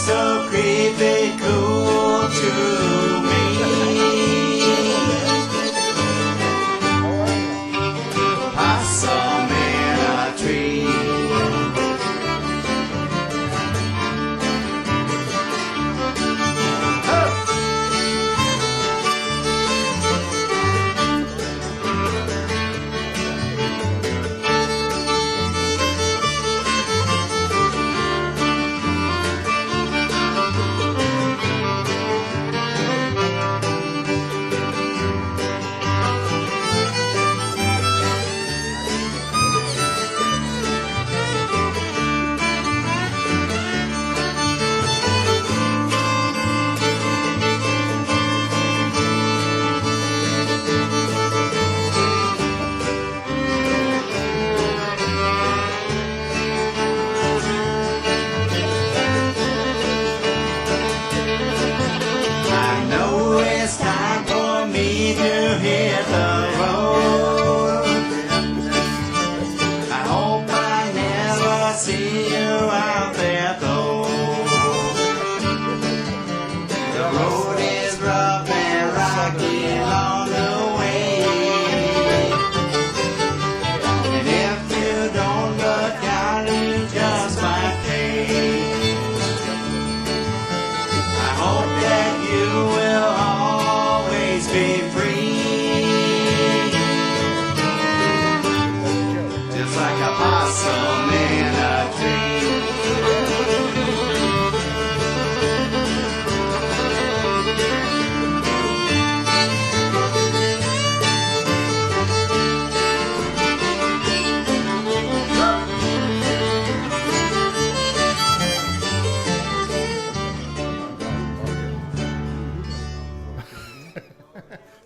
so creepy cool to me. Possum in a tree.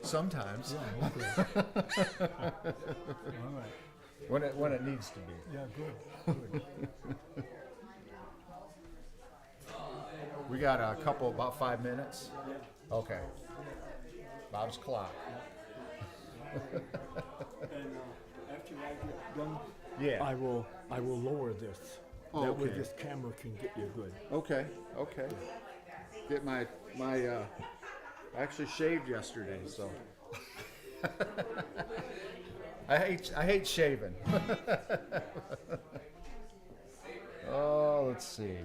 Sometimes. Yeah, okay. All right. When it needs to be. Yeah, good. We got a couple, about 5 minutes. Okay. Bob's clock. And after I get done, Yeah. I will lower this. Oh, that way okay. this camera can get you good. Okay. Okay. Get my I actually shaved yesterday, so I hate shaving. Oh, let's see.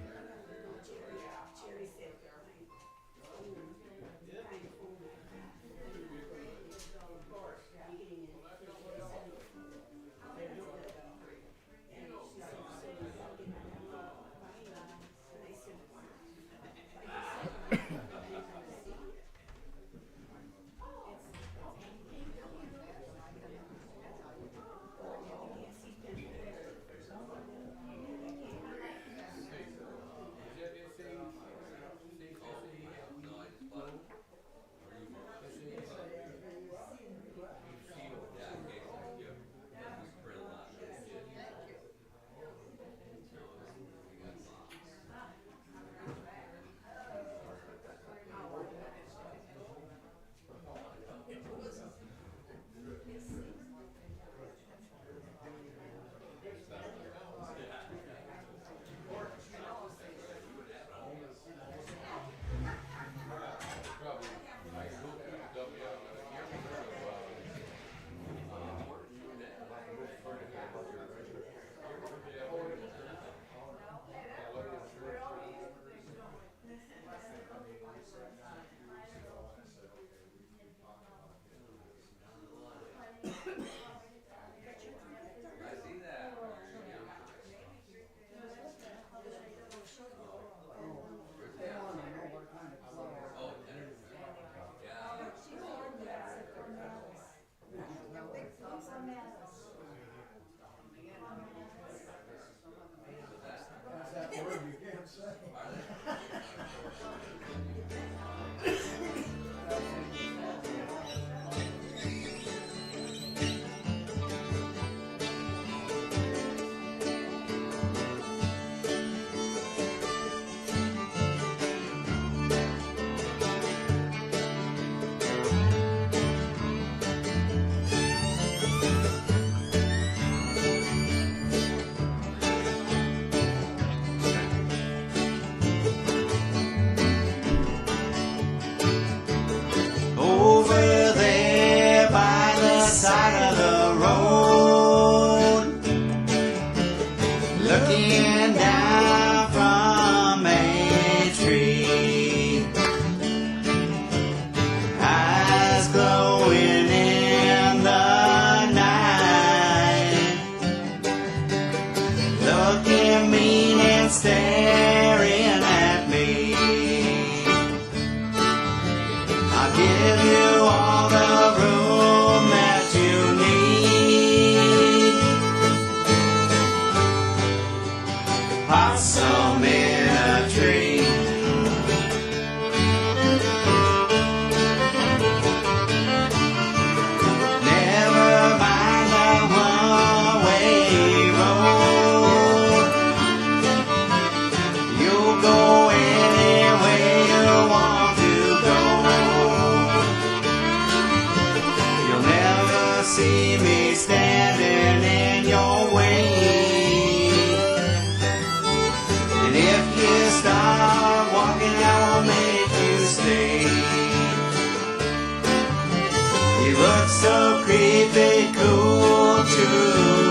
look so creepy cool to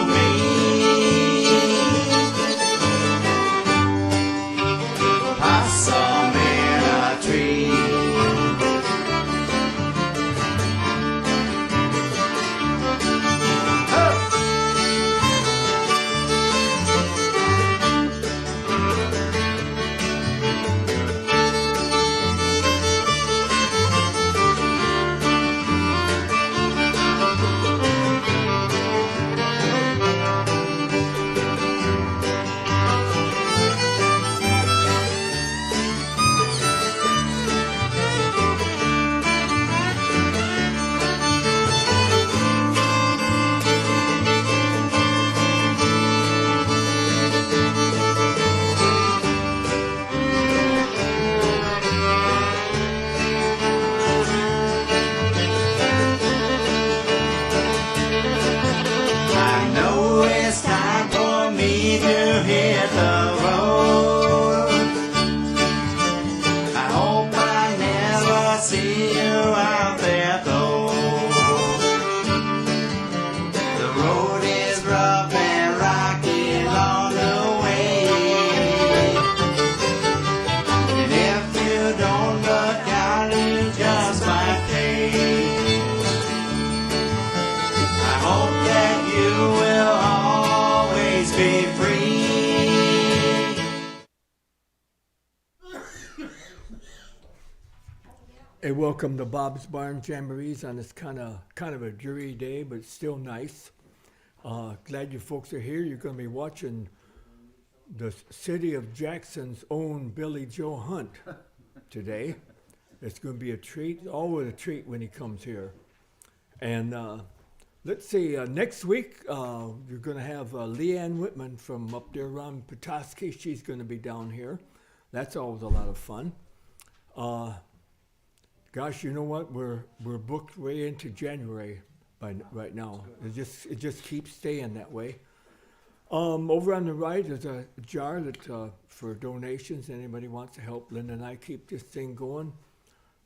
me. Possum in a tree. I know it's time for me to hit the road. I hope I never see you out there though. The road is rough and rocky along the way, and if you don't look out, you just might pay. I hope that you will always be free. Hey, welcome to Bob's Barn Jamborees on this kind of a dreary day, but still nice. Glad you folks are here. You're going to be watching the city of Jackson's own Billy Joe Hunt today. It's going to be a treat, always a treat when he comes here. And let's see, next week you're going to have Leanne Whitman from up there around Petoskey. She's going to be down here. That's always a lot of fun. Gosh, you know what? We're booked way into January right now. It just keeps staying that way. Over on the right is a jar that for donations. Anybody wants to help Linda and I keep this thing going,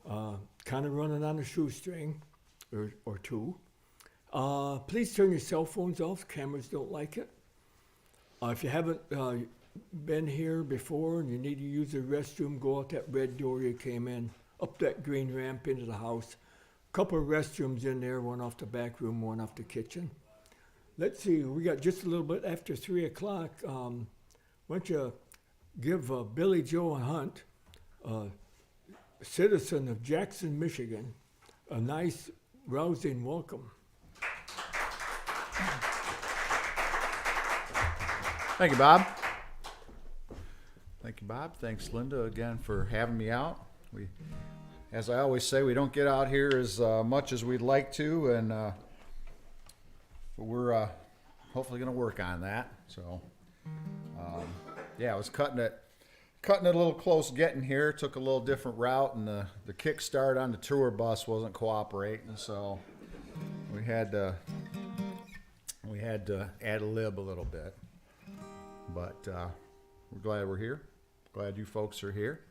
kind of running on a shoestring or two. Please turn your cell phones off. Cameras don't like it. If you haven't been here before and you need to use the restroom, go out that red door you came in, up that green ramp into the house. A couple of restrooms in there, one off the back room, one off the kitchen. Let's see, we got just a little bit after 3 o'clock. Why don't you give Billy Joe Hunt, citizen of Jackson, Michigan, a nice, rousing welcome. Thank you, Bob. Thank you, Bob. Thanks, Linda, again for having me out. As I always say, we don't get out here as much as we'd like to, and but we're hopefully going to work on that. So, yeah, I was cutting it a little close getting here. Took a little different route, and the kickstart on the tour bus wasn't cooperating, so we had to ad-lib a little bit. But we're glad we're here. Glad you folks are here.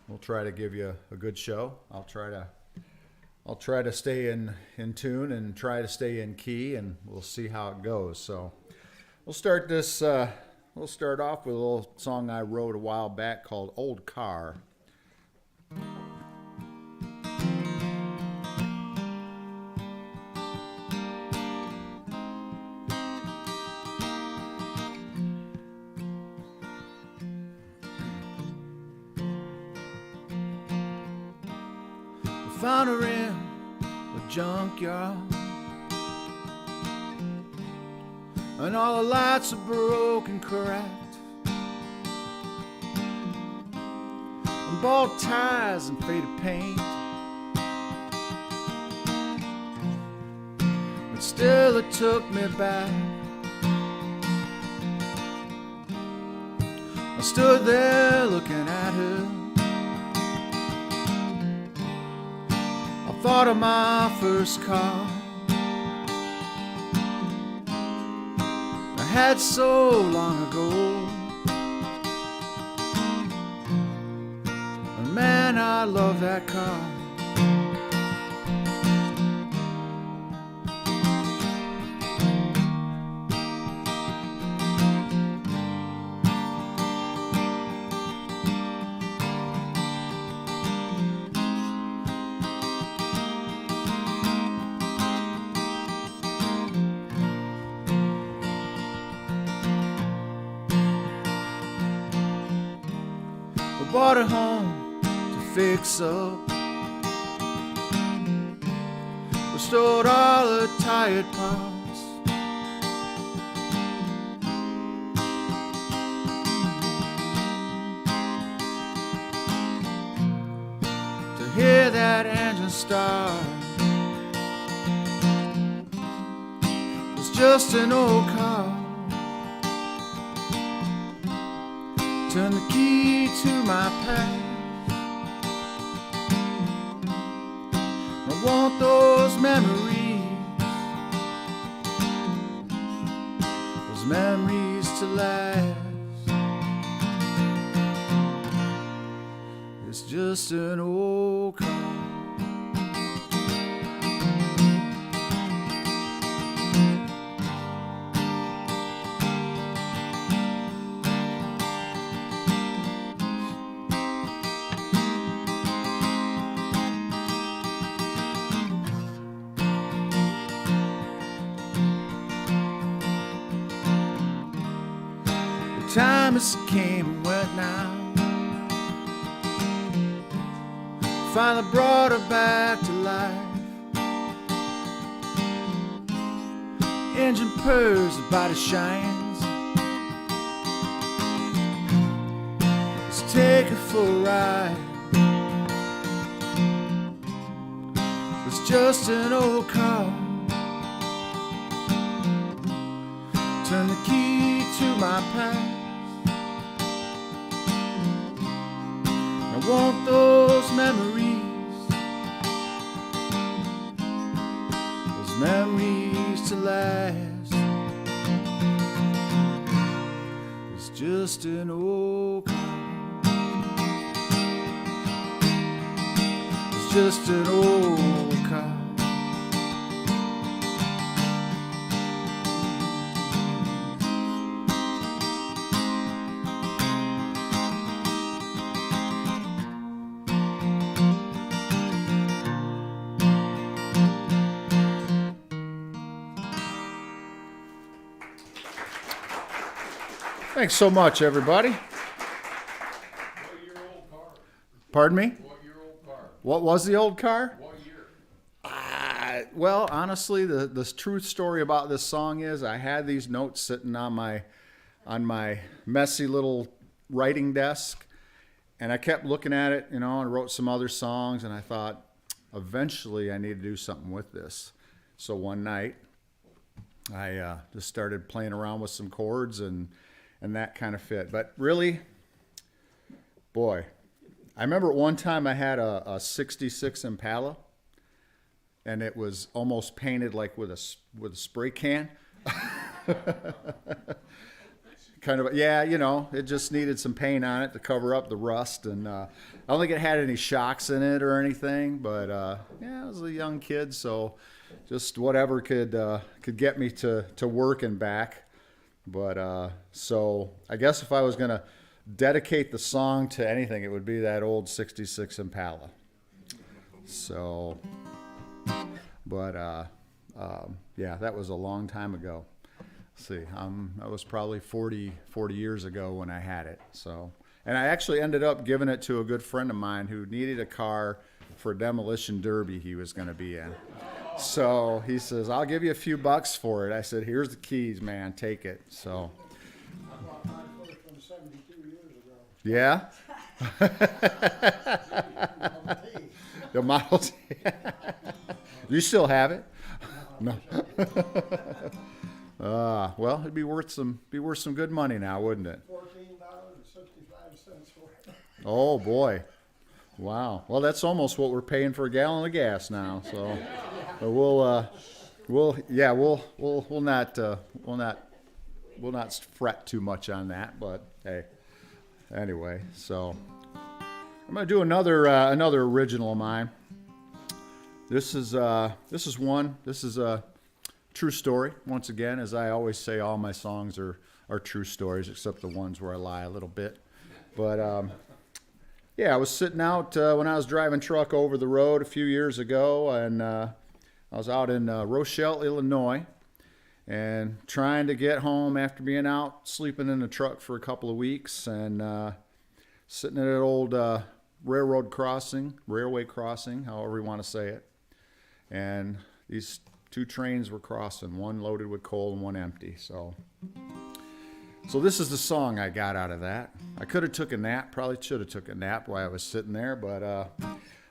We'll try to give you a good show. I'll try to stay in tune and try to stay in key, and we'll see how it goes. So we'll start this. We'll start off with a little song I wrote a while back called "Old Car." Found her in a junkyard, and all the lights are broken, cracked, and bald ties and faded paint. But still it took me back. I stood there looking at her. Thought of my first car I had so long ago, and man, I love that car. bought a home to fix up, restored all the tired parts, to hear that engine start. It's just an old car. Turn the key to my past. I want those memories to last. It's just an old car. Time has came and went now. Finally brought her back to life. Engine purrs, the body shines. Let's take her for a ride. It's just an old car. Turn the key to my past. I want those memories to last. It's just an old car. It's just an old car. Thanks so much, everybody. What year old car? Pardon me? What year old car? What was the old car? What year? Well, honestly, the true story about this song is I had these notes sitting on my messy little writing desk, and I kept looking at it, and wrote some other songs, and I thought, eventually I need to do something with this. So one night, I just started playing around with some chords and that kind of fit. But really, boy, I remember at one time I had a 66 Impala, and it was almost painted like with a spray can. Kind of, yeah, it just needed some paint on it to cover up the rust. And I don't think it had any shocks in it or anything, but yeah, I was a young kid, so just whatever could get me to work and back. But so I guess if I was going to dedicate the song to anything, it would be that old 66 Impala. So, but yeah, that was a long time ago. Let's see, that was probably 40 years ago when I had it. So, and I actually ended up giving it to a good friend of mine who needed a car for a demolition derby he was going to be in. So he says, I'll give you a few bucks for it. I said, here's the keys, man. Take it. So. I bought mine first one 72 years ago. Yeah? The Model T. You still have it? No. Well, it'd be worth some good money now, wouldn't it? $14.65 for it. Oh boy. Wow. Well, that's almost what we're paying for a gallon of gas now. So we'll not fret too much on that. But hey, anyway. So I'm gonna do another original of mine. This is a true story. Once again, as I always say, all my songs are true stories, except the ones where I lie a little bit. But yeah, I was sitting out when I was driving truck over the road a few years ago, and I was out in Rochelle, Illinois, and trying to get home after being out sleeping in the truck for a couple of weeks, and sitting at an old railway crossing, however you want to say it. And these two trains were crossing, one loaded with coal and one empty. So this is the song I got out of that. I could have took a nap, probably should have took a nap while I was sitting there, but I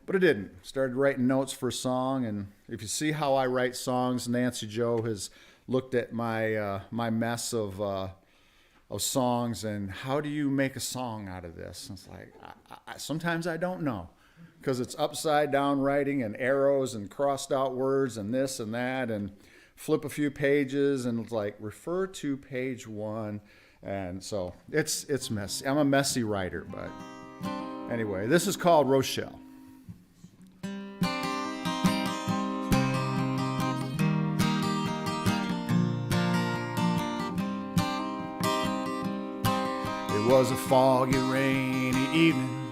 didn't. Started writing notes for a song, and if you see how I write songs, Nancy Joe has looked at my my mess of songs and how do you make a song out of this? And it's like sometimes I don't know, because it's upside down writing and arrows and crossed out words and this and that, and flip a few pages and it's like refer to page 1, and so it's messy. I'm a messy writer, but anyway, this is called Rochelle. It was a foggy, rainy evening,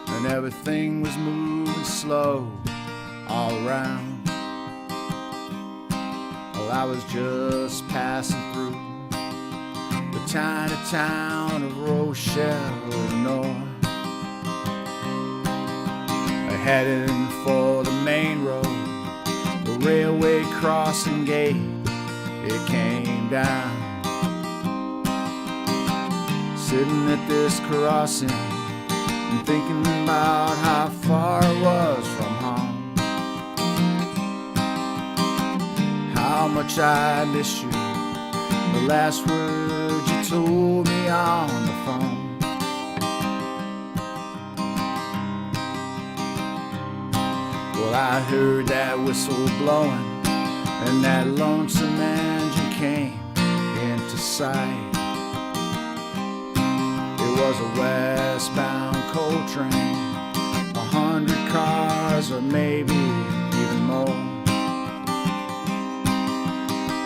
and everything was moving slow all around. Well, I was just passing through the tiny town of Rochelle, Illinois. I headed for the main road, the railway crossing gate, it came down. Sitting at this crossing and thinking about how far it was from home, how much I miss you, the last words you told me on the phone. Well, I heard that whistle blowing and that lonesome engine came into sight. It was a westbound coal train, 100 cars or maybe even more.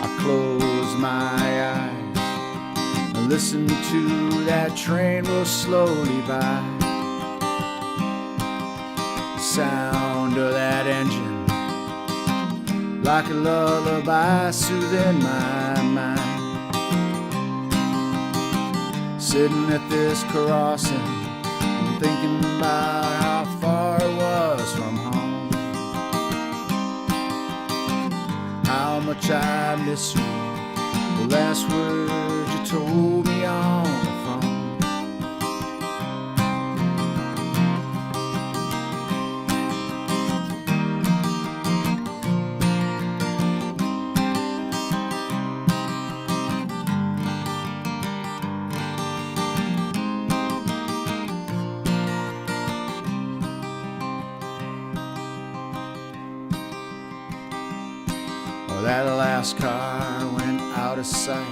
I closed my eyes and listened to that train roll slowly by. The sound of that engine, like a lullaby soothing my mind. Sitting at this crossing and thinking about how far it was from home, how much I miss you, the last words you told me on the phone. That last car went out of sight,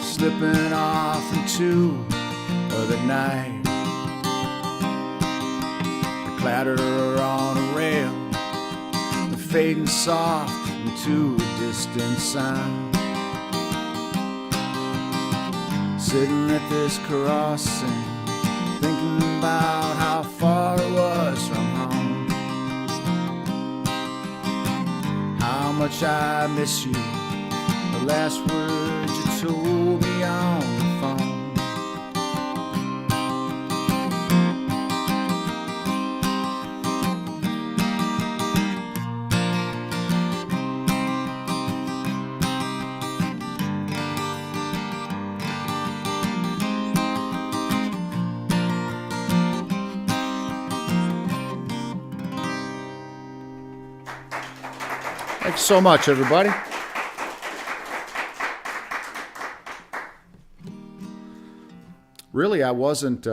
slipping off into the night. The clatter on a rail, the fading soft into a distant sound. Sitting at this crossing, thinking about how far it was from home, how much I miss you, the last words you told me on the phone. Thanks so much, everybody. Really, I wasn't.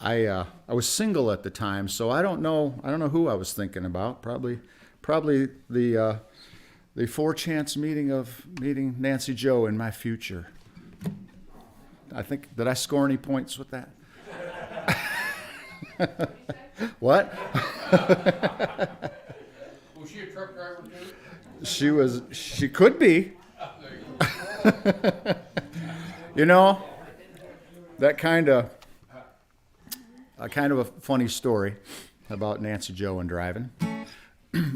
I was single at the time, so I don't know who I was thinking about. Probably the 4-chance meeting Nancy Joe in my future. I think, did I score any points with that? What? Was she a truck driver too? She could be. You know, that kind of a funny story about Nancy Joe and driving,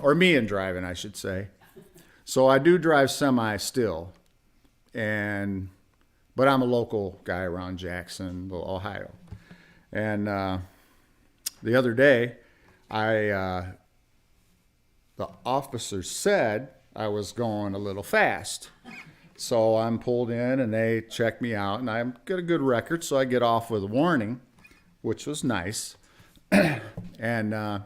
or me and driving, I should say. So I do drive semi still, but I'm a local guy around Jacksonville, Ohio, And the other day, the officer said I was going a little fast. So I'm pulled in and they check me out, and I got a good record, so I get off with a warning, which was nice. And I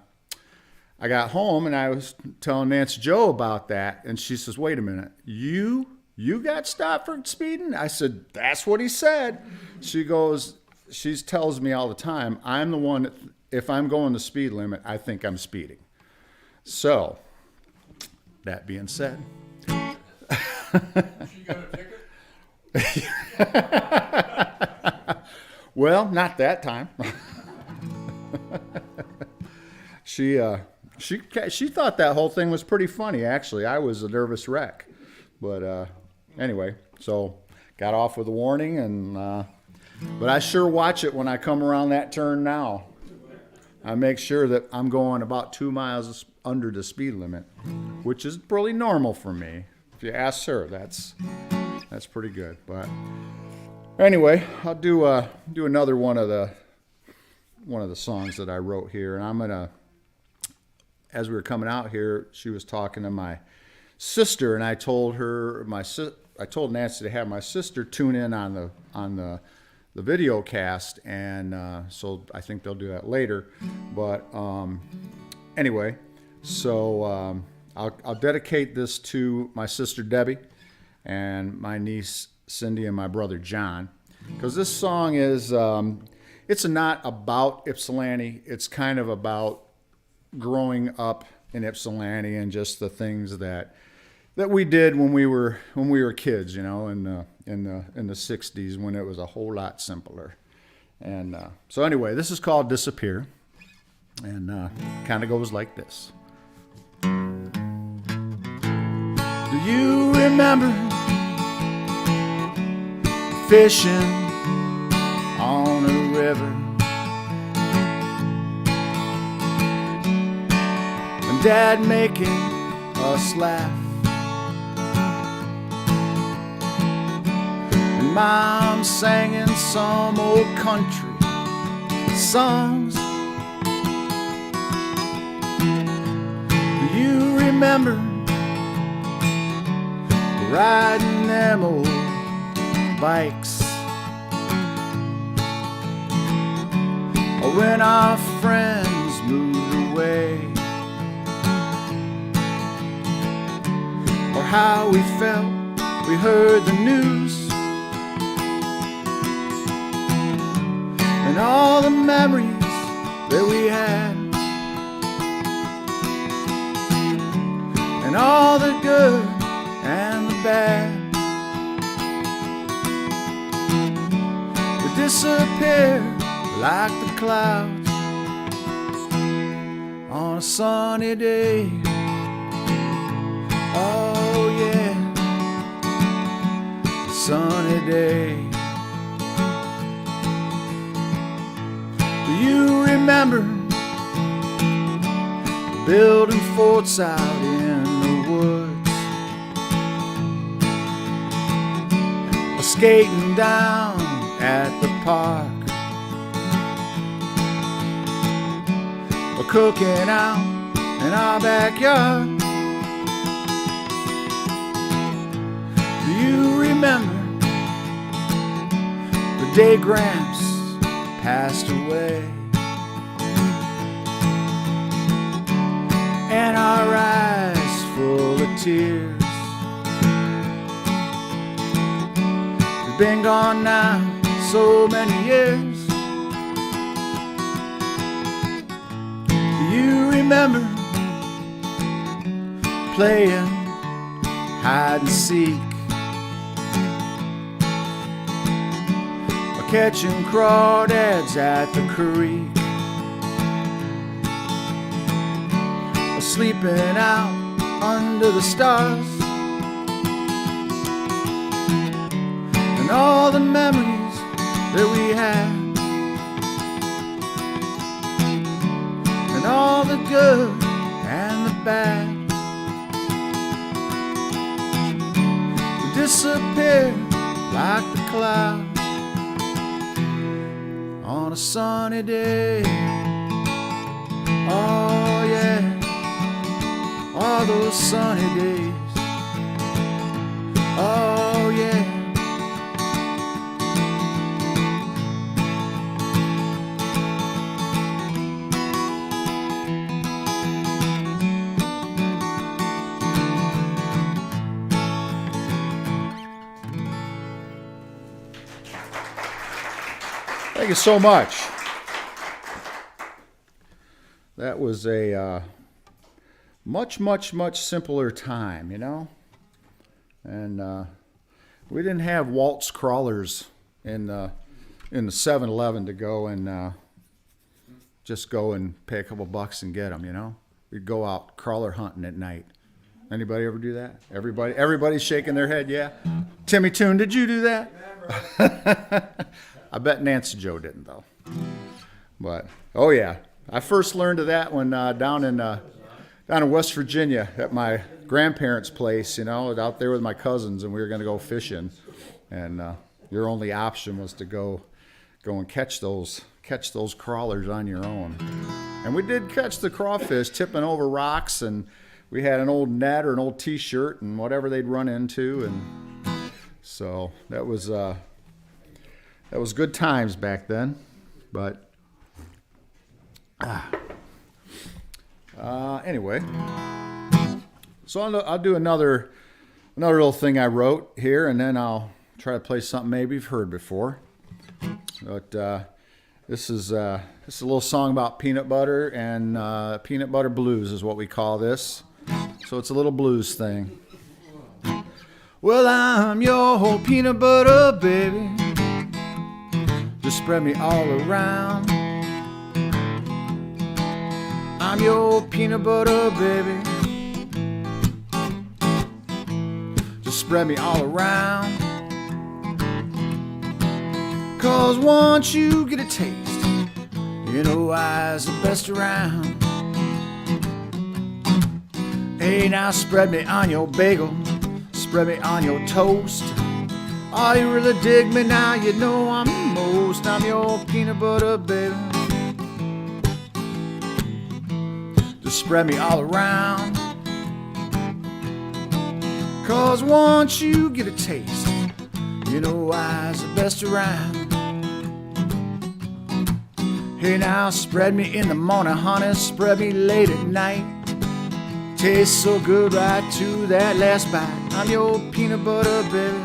got home and I was telling Nancy Joe about that, and she says, "Wait a minute, you got stopped for speeding?" I said, "That's what he said." She goes, she tells me all the time, I'm the one that, if I'm going the speed limit, I think I'm speeding. So, that being said. She got a ticket? Well, not that time. She thought that whole thing was pretty funny, actually. I was a nervous wreck. But anyway, so got off with a warning, and but I sure watch it when I come around that turn now. I make sure that I'm going about 2 miles under the speed limit, which is probably normal for me. If you ask her, that's pretty good. But anyway, I'll do another one of the songs that I wrote here, and I'm gonna. As we were coming out here, she was talking to my sister, and I told Nancy to have my sister tune in on the video cast, and so I think they'll do that later. But anyway, so I'll dedicate this to my sister Debbie and my niece Cindy and my brother John, because this song is it's not about Ypsilanti. It's kind of about growing up in Ypsilanti and just the things that we did when we were kids, in the 60s, when it was a whole lot simpler. And so anyway, this is called Disappear, and kind of goes like this. Do you remember fishing on a river? And Dad making us laugh, and Mom singing some old country songs. Do you remember riding them old bikes? Or when our friends moved away? Or how we felt we heard the news, and all the memories that we had, and all the good and the bad would disappear like the clouds on a sunny day. Oh yeah, sunny day. Do you remember building forts out in the woods, or skating down at the park, or cooking out in our backyard? Do you remember the day Gramps passed away, and our eyes full of tears? We've been gone now so many years. Do you remember playing hide and seek, or catching crawdads at the creek, or sleeping out under the stars, and all the memories that we had, and all the good and the bad would disappear like the clouds on a a sunny day. Oh yeah, all those sunny days. Oh yeah. Thank you so much. That was a much simpler time, you know? And we didn't have waltz crawlers in the 7-Eleven to go and just go and pay a couple bucks and get them, you know? We'd go out crawler hunting at night. Anybody ever do that? Everybody's shaking their head, yeah? Timmy Toon, did you do that? I bet Nancy Joe didn't, though. But, oh yeah. I first learned of that when down in West Virginia at my grandparents' place, you know, out there with my cousins, and we were going to go fishing. And your only option was to go and catch those crawlers on your own. And we did catch the crawfish tipping over rocks, and we had an old net or an old T-shirt and whatever they'd run into, and so that was good times back then. But anyway, so I'll do another little thing I wrote here, and then I'll try to play something maybe you've heard before. But this is a little song about peanut butter, and peanut butter blues is what we call this. So it's a little blues thing. Well, I'm your peanut butter baby. Just spread me all around. I'm your peanut butter baby. Just spread me all around. 'Cause once you get a taste, you know I's the best around. Hey, now spread me on your bagel, spread me on your toast. Oh, you really dig me now, you know I'm the most. I'm your peanut butter baby. Just spread me all around. 'Cause once you get a taste, you know I's the best around. Hey, now spread me in the morning, honey, spread me late at night. Tastes so good right to that last bite. I'm your peanut butter baby.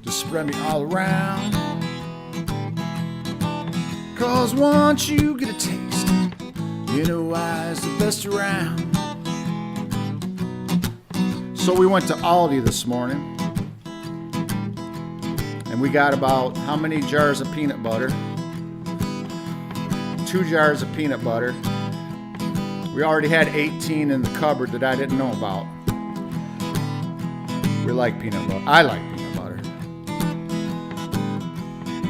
Just spread me all around. 'Cause once you get a taste, you know I's the best around. So we went to Aldi this morning, and we got about how many jars of peanut butter? 2 jars of peanut butter. We already had 18 in the cupboard that I didn't know about. We like peanut butter. I like peanut butter.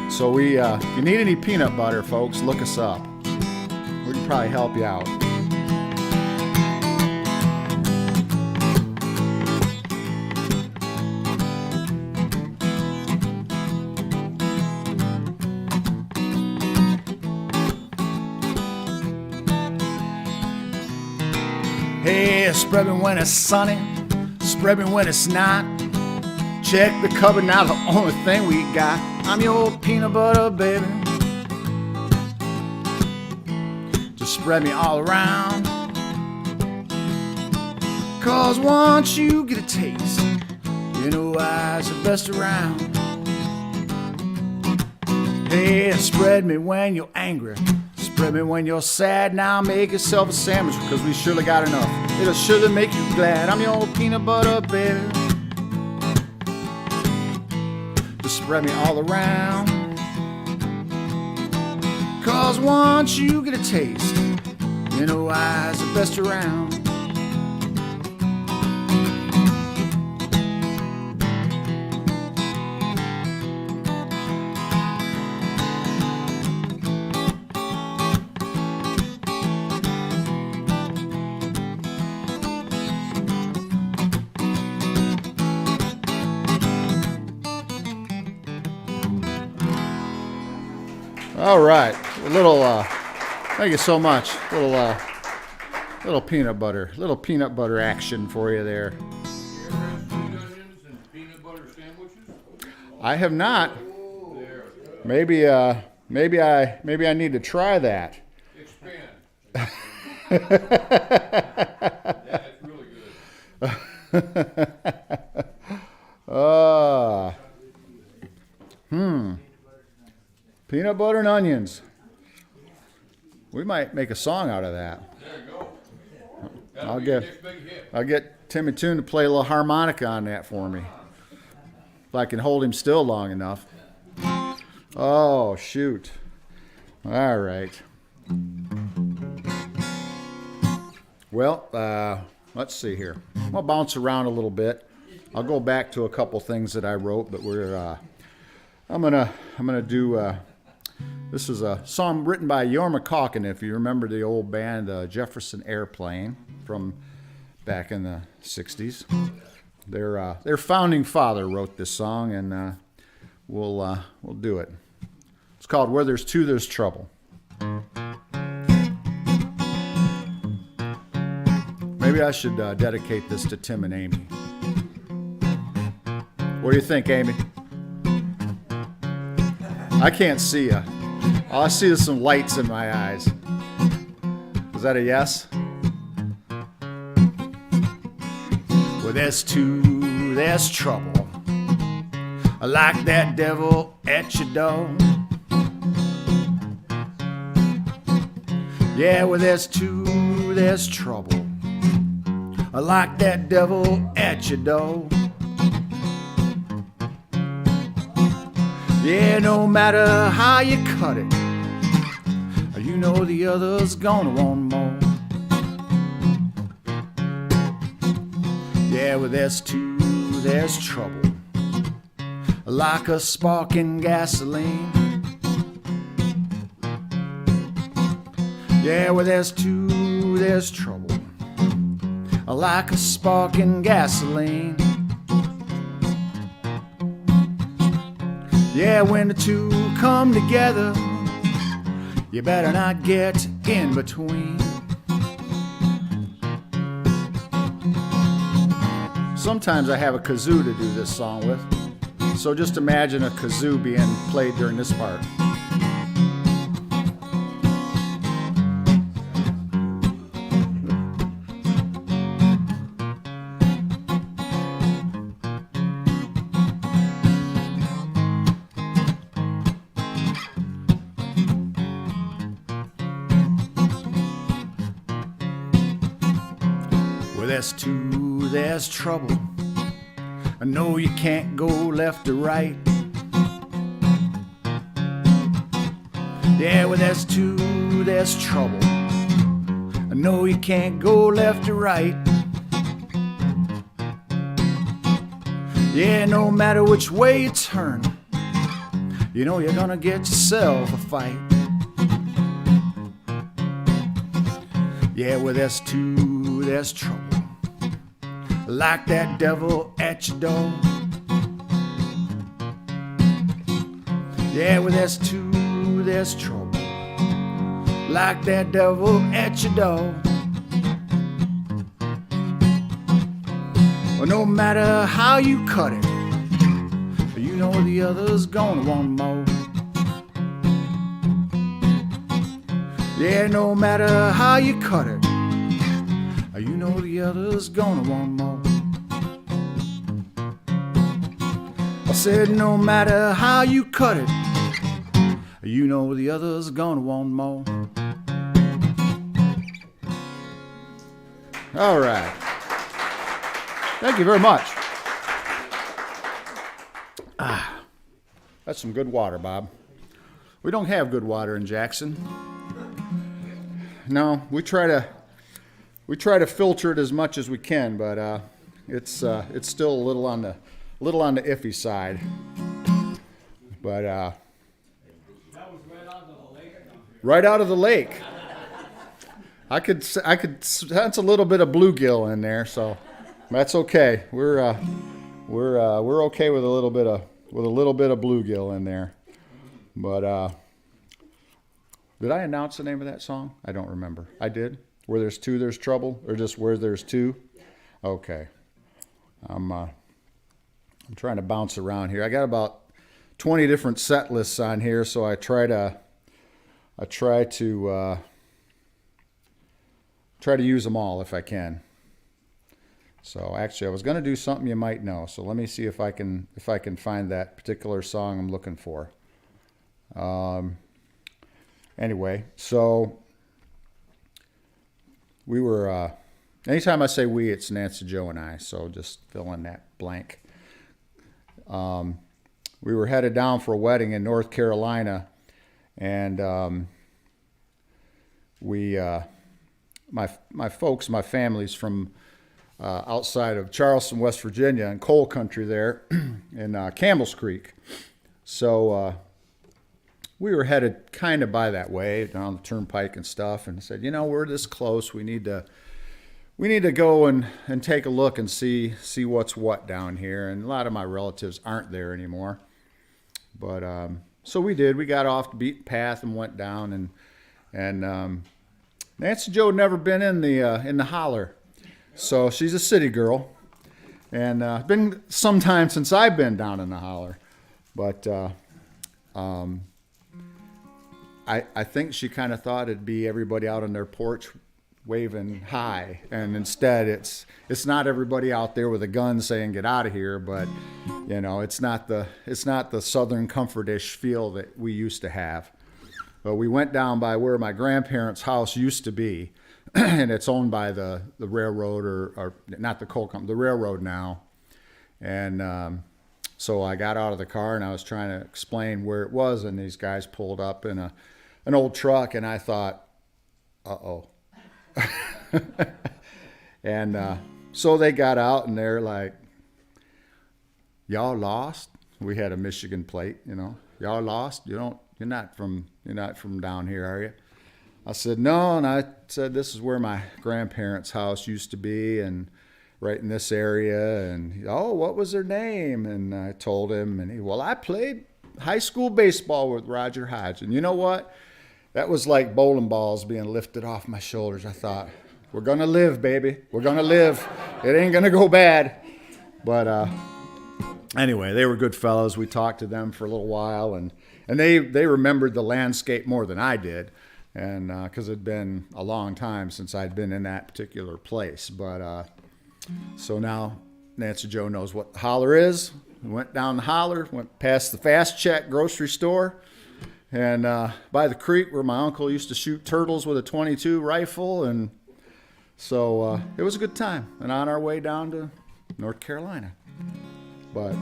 So if you need any peanut butter, folks, look us up. We can probably help you out. Hey, spread me when it's sunny, spread me when it's not. Check the cupboard now, the only thing we got. I'm your peanut butter baby. Just spread me all around. 'Cause once you get a taste, you know I's the best around. Hey, spread me when you're angry, spread me when you're sad. Now make yourself a sandwich, 'cause we surely got enough. It'll surely make you glad. I'm your peanut butter baby. Just spread me all around. 'Cause once you get a taste, you know I's the best around. All right, a little. Thank you so much. Little peanut butter action for you there. You ever had sweet onions and peanut butter sandwiches? I have not. There. Maybe I need to try that. Expand. That is really good. Peanut butter and onions. We might make a song out of that. There you go. I'll That'll be your get- next big hit. I'll get Timmy Toon to play a little harmonica on that for me. If I can hold him still long enough. Oh, shoot. All right. Well, let's see here. I'll bounce around a little bit. I'll go back to a couple things that I wrote, but I'm gonna do. This is a song written by Jorma Kaukonen, if you remember the old band Jefferson Airplane from back in the 60s. Their founding father wrote this song, and we'll do it. It's called Where There's Two, There's Trouble. Maybe I should dedicate this to Tim and Amy. What do you think, Amy? I can't see you. All I see is some lights in my eyes. Is that a yes? Well, there's two, there's trouble. Like that devil at your door. Yeah, well, there's two, there's trouble. Like that devil at your door. Yeah, no matter how you cut it, you know the other's gonna want more. Yeah, well, there's two, there's trouble. Like a spark in gasoline. Yeah, well, there's two, there's trouble. Like a spark in gasoline. Yeah, when the two come together, you better not get in between. Sometimes I have a kazoo to do this song with, so just imagine a kazoo being played during this part. There's two, there's trouble. I know you can't go left or right. Yeah, well, there's two, there's trouble. I know you can't go left or right. Yeah, no matter which way you turn, you know you're gonna get yourself a fight. Yeah, well, there's two, there's trouble. Like that devil at your door. Yeah, well, there's two, there's trouble. Like that devil at your door. Well, no matter how you cut it, you know the other's gonna want more. Yeah, no matter how you cut it, you know the other's gonna want more. I said no matter how you cut it, you know the other's gonna want more. All right. Thank you very much. That's some good water, Bob. We don't have good water in Jackson. No, we try to filter it as much as we can, but it's still a little on the iffy side. But That was right out of the lake. right out of the lake, I could sense a little bit of bluegill in there, so that's okay. We're okay with a little bit of bluegill in there, but Did I announce the name of that song? I don't remember. I did? Where there's two, there's trouble? Or just where there's two? Okay. I'm trying to bounce around here. I got about 20 different set lists on here, so I try to use them all if I can. So actually, I was going to do something you might know. So let me see if I can find that particular song I'm looking for. Anyway, so we were. Anytime I say we, it's Nancy, Joe, and I. So just fill in that blank. We were headed down for a wedding in North Carolina, and my folks, my family's from outside of Charleston, West Virginia, in coal country there, in Campbell's Creek. So we were headed kind of by that way, down the turnpike and stuff, and said, we're this close. We need to go and take a look and see what's what down here. And a lot of my relatives aren't there anymore. But so we did. We got off the beaten path and went down. And Nancy Jo had never been in the holler, so she's a city girl. And been some time since I've been down in the holler, but I think she kind of thought it'd be everybody out on their porch waving hi, and instead it's not everybody out there with a gun saying get out of here, but it's not the Southern comfort-ish feel that we used to have. But we went down by where my grandparents' house used to be, and it's owned by the railroad or not the coal company, the railroad now. And so I got out of the car and I was trying to explain where it was, and these guys pulled up in an old truck, and I thought, uh-oh. And so they got out and they're like, y'all lost? We had a Michigan plate, y'all lost? You're not from down here, are you? I said, no. And I said, this is where my grandparents' house used to be, and right in this area. And what was their name? And I told him, and I played high school baseball with Roger Hodge. And you know what? That was like bowling balls being lifted off my shoulders. I thought, we're going to live, baby. We're going to live. It ain't going to go bad. But anyway, they were good fellows. We talked to them for a little while, and they remembered the landscape more than I did, and because it'd been a long time since I'd been in that particular place. But so now Nancy Jo knows what the holler is. We went down the holler, went past the Fast Check grocery store, and by the creek where my uncle used to shoot turtles with a .22 rifle, and so it was a good time. And on our way down to North Carolina. But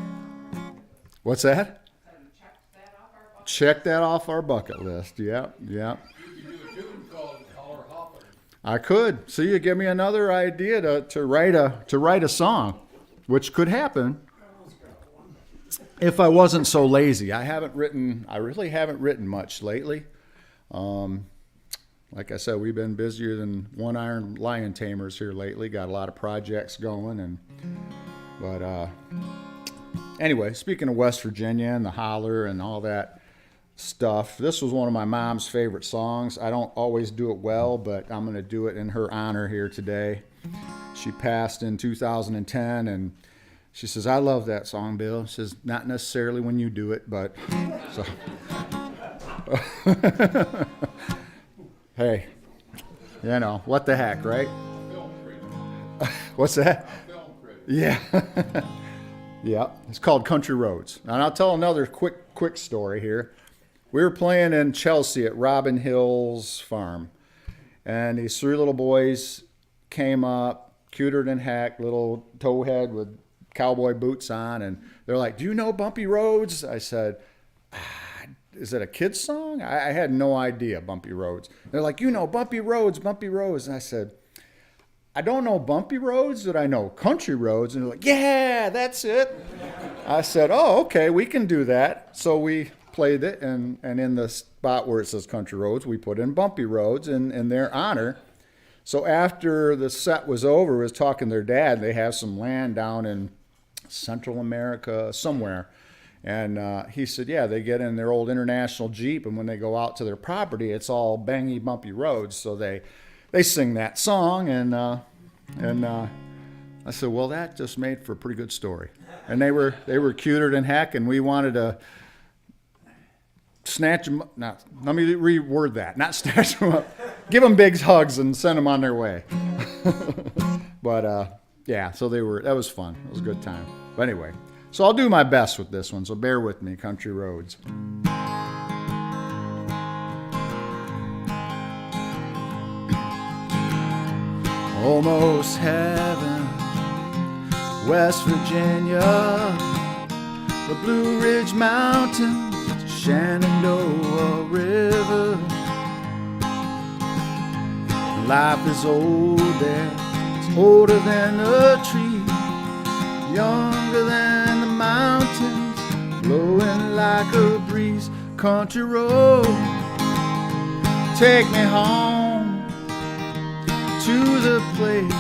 what's that? Check that off our bucket list. Yep. You could do a tune called Holler Hopper. I could. See, you give me another idea to write a song, which could happen if I wasn't so lazy. I really haven't written much lately. Like I said, we've been busier than one-iron lion tamers here lately. Got a lot of projects going, but anyway, speaking of West Virginia and the holler and all that stuff, this was one of my mom's favorite songs. I don't always do it well, but I'm going to do it in her honor here today. She passed in 2010, and she says, I love that song, Bill. She says, not necessarily when you do it, but so. Hey, what the heck, right? Film critic. What's that? Film critic. Yeah. Yeah, it's called Country Roads. And I'll tell another quick story here. We were playing in Chelsea at Robin Hill's farm, and these three little boys came up, cuter than heck, little towhead with cowboy boots on, and they're like, do you know Bumpy Roads? I said, is it a kid's song? I had no idea, Bumpy Roads. They're like, Bumpy Roads, Bumpy Roads. And I said, I don't know bumpy roads, but I know country roads. And they're like, yeah, that's it. I said, oh, okay, we can do that. So we played it, and in the spot where it says country roads, we put in bumpy roads in their honor. So after the set was over, I was talking to their dad. They have some land down in Central America somewhere. And he said, yeah, they get in their old International Jeep, and when they go out to their property, it's all bangy, bumpy roads. So they sing that song, and I said, well, that just made for a pretty good story. And they were cuter than heck, and we wanted to snatch them. Not, let me reword that. Not snatch them up. Give them big hugs and send them on their way. But yeah, so that was fun. It was a good time. But anyway. So I'll do my best with this one, so bear with me, Country Roads. Almost heaven, West Virginia, the Blue Ridge Mountains, the Shenandoah River. Life is old there, it's older than a tree, younger than the mountains, blowing like a breeze. Country road, take me home to the place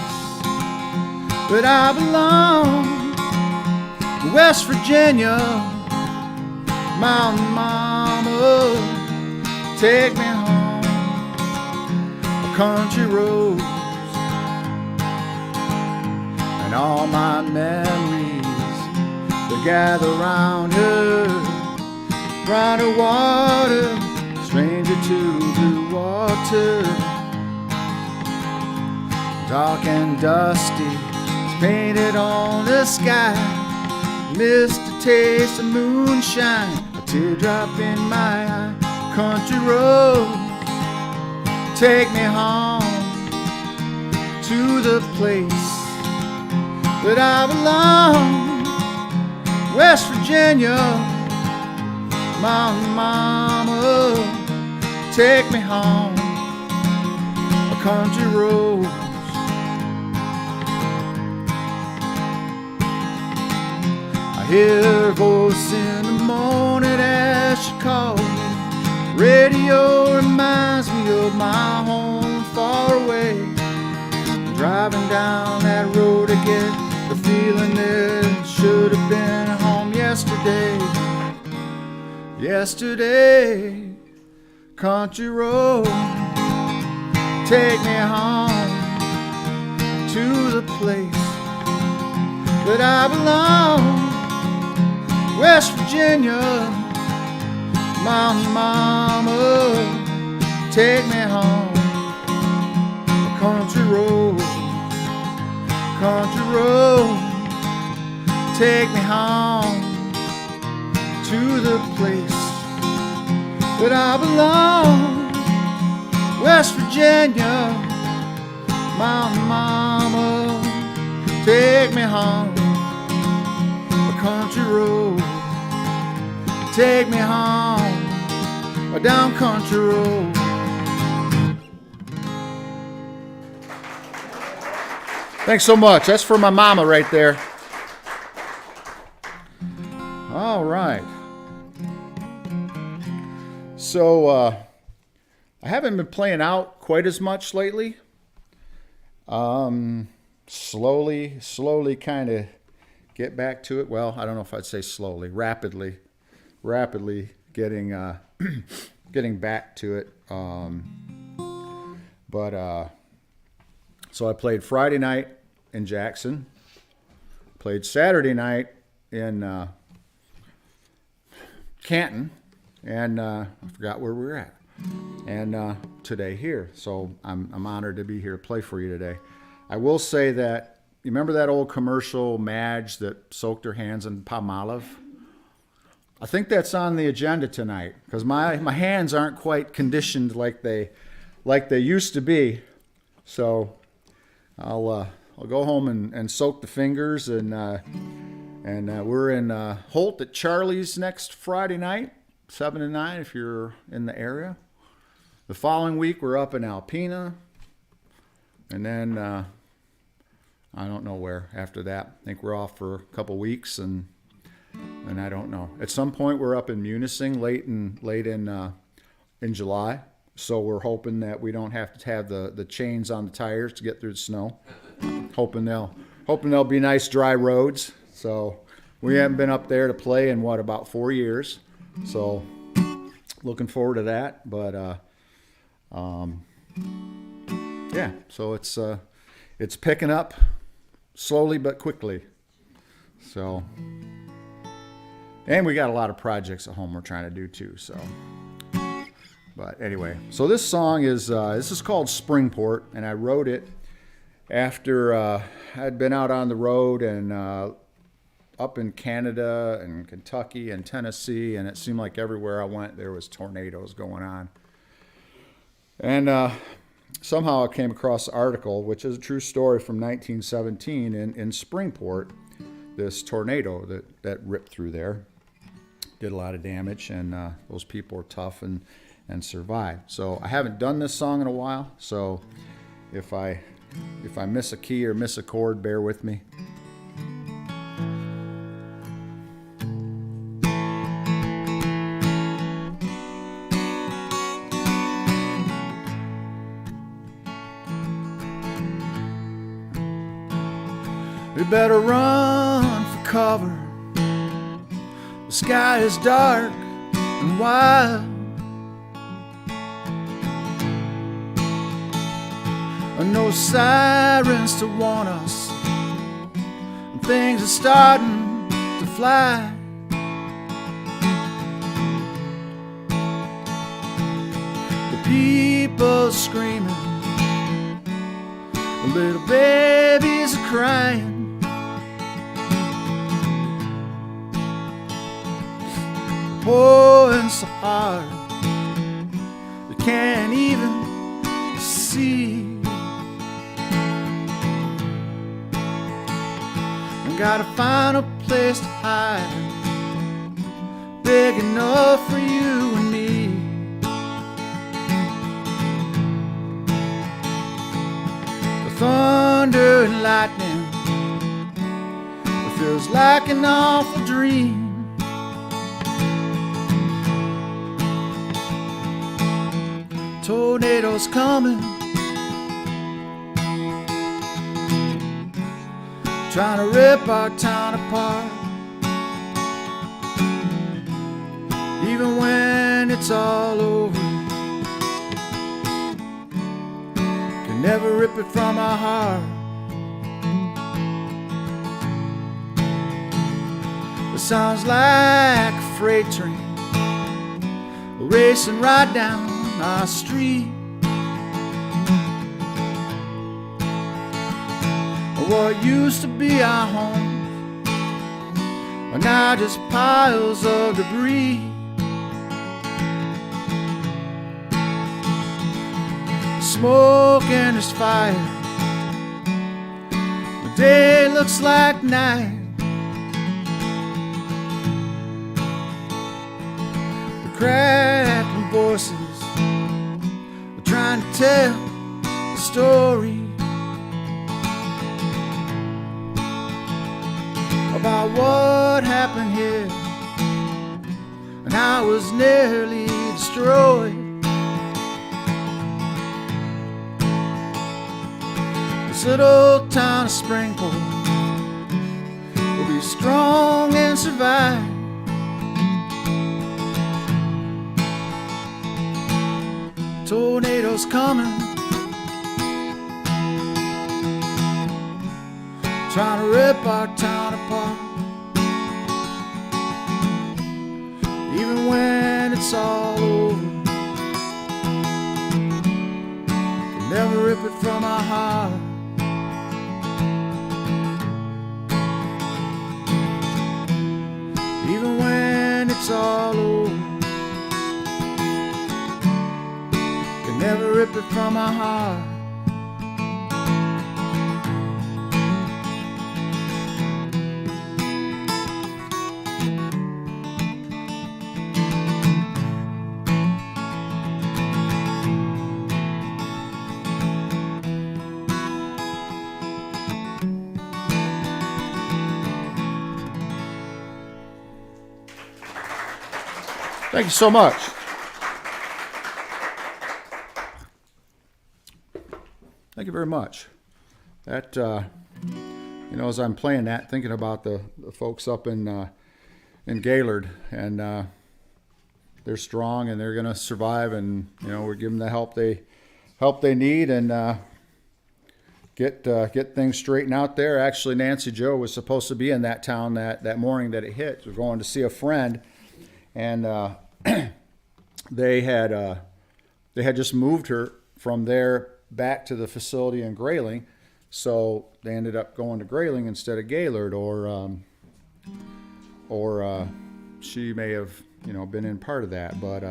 that I belong. West Virginia, mountain mama, take me home. Country road, and all my memories, they gather round her water, stranger to blue water. Dark and dusty, it's painted on the sky, missed a taste of moonshine, a teardrop in my eye. Country road, take me home to the place that I belong. West Virginia, mountain mama, take me home. A country road. I hear her voice in the morning as she calls me. Radio reminds me of my home far away. Driving down that road again, the feeling that should have been home yesterday. Yesterday, country road, take me home to the place that I belong. West Virginia, mountain mama, take me home. Country road, take me home to the place that I belong. West Virginia, mountain mama, take me home. A country road, take me home. A down country road. Thanks so much. That's for my mama right there. All right. So I haven't been playing out quite as much lately. Slowly kind of get back to it. Well, I don't know if I'd say slowly, rapidly getting getting back to it. So I played Friday night in Jackson, played Saturday night in Canton, and I forgot where we were at, and today here. So I'm honored to be here to play for you today. I will say that, you remember that old commercial, Madge, that soaked her hands in Palmolive? I think that's on the agenda tonight, because my hands aren't quite conditioned like they used to be. So I'll go home and soak the fingers, and we're in Holt at Charlie's next Friday night, 7 to 9 if you're in the area. The following week we're up in Alpena, and then I don't know where after that. I think we're off for a couple weeks, and I don't know. At some point we're up in Munising late in July. So we're hoping that we don't have to have the chains on the tires to get through the snow. Hoping they'll be nice dry roads. So we haven't been up there to play in about 4 years. So looking forward to that. But yeah, so it's picking up slowly but quickly. So, and we got a lot of projects at home we're trying to do too. So, but anyway, so this song is called Springport, and I wrote it after I'd been out on the road and up in Canada and Kentucky and Tennessee, and it seemed like everywhere I went there was tornadoes going on. And somehow I came across an article, which is a true story from 1917 in Springport. This tornado that ripped through there did a lot of damage, and those people were tough and survived. So I haven't done this song in a while, so if I miss a key or miss a chord, bear with me. We better run for cover. The sky is dark and wild. No sirens to warn us, and things are starting to fly. The people screaming, the little babies are crying. Pouring so hard they can't even see. Gotta find a place to hide, big enough for you and me. The thunder and lightning, it feels like an awful dream. Tornadoes coming, trying to rip our town apart. Even when it's all over, can never rip it from our heart. It sounds like a freight train racing right down our street. What used to be our home are now just piles of debris. Smoke and there's fire, the day looks like night. The crackling voices are trying to tell the story about what happened here and how it was nearly destroyed. This little town of Springport will be strong and survive. Tornadoes coming, trying to rip our town apart. Even when it's all over, can never rip it from our heart. Even when it's all over, can never rip it from our heart. Thank you so much. Thank you very much. That you know, as I'm playing that, thinking about the folks up in Gaylord, and they're strong and they're going to survive, and you know, we're giving them the help they need, and get things straightened out there. Actually, Nancy Joe was supposed to be in that town that morning that it hit. We're going to see a friend, and they had just moved her from there back to the facility in Grayling, so they ended up going to Grayling instead of Gaylord, or she may have, you know, been in part of that. But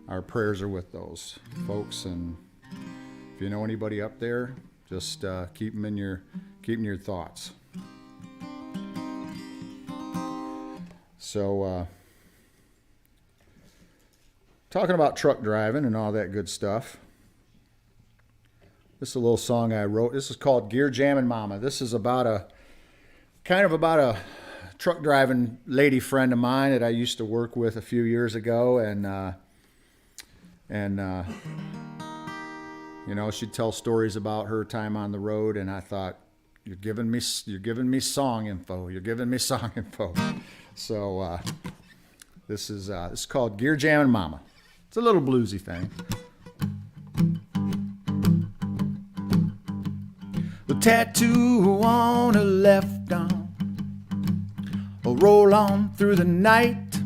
our prayers are with those folks, and if you know anybody up there, just keep them in your thoughts. So, talking about truck driving and all that good stuff. This is a little song I wrote. This is called Gear Jammin' Mama. This is about a truck driving lady friend of mine that I used to work with a few years ago, and you know, she'd tell stories about her time on the road, and I thought, you're giving me song info. You're giving me song info. So this is called Gear Jammin' Mama. It's a little bluesy thing. The tattoo on her left arm will roll on through the night.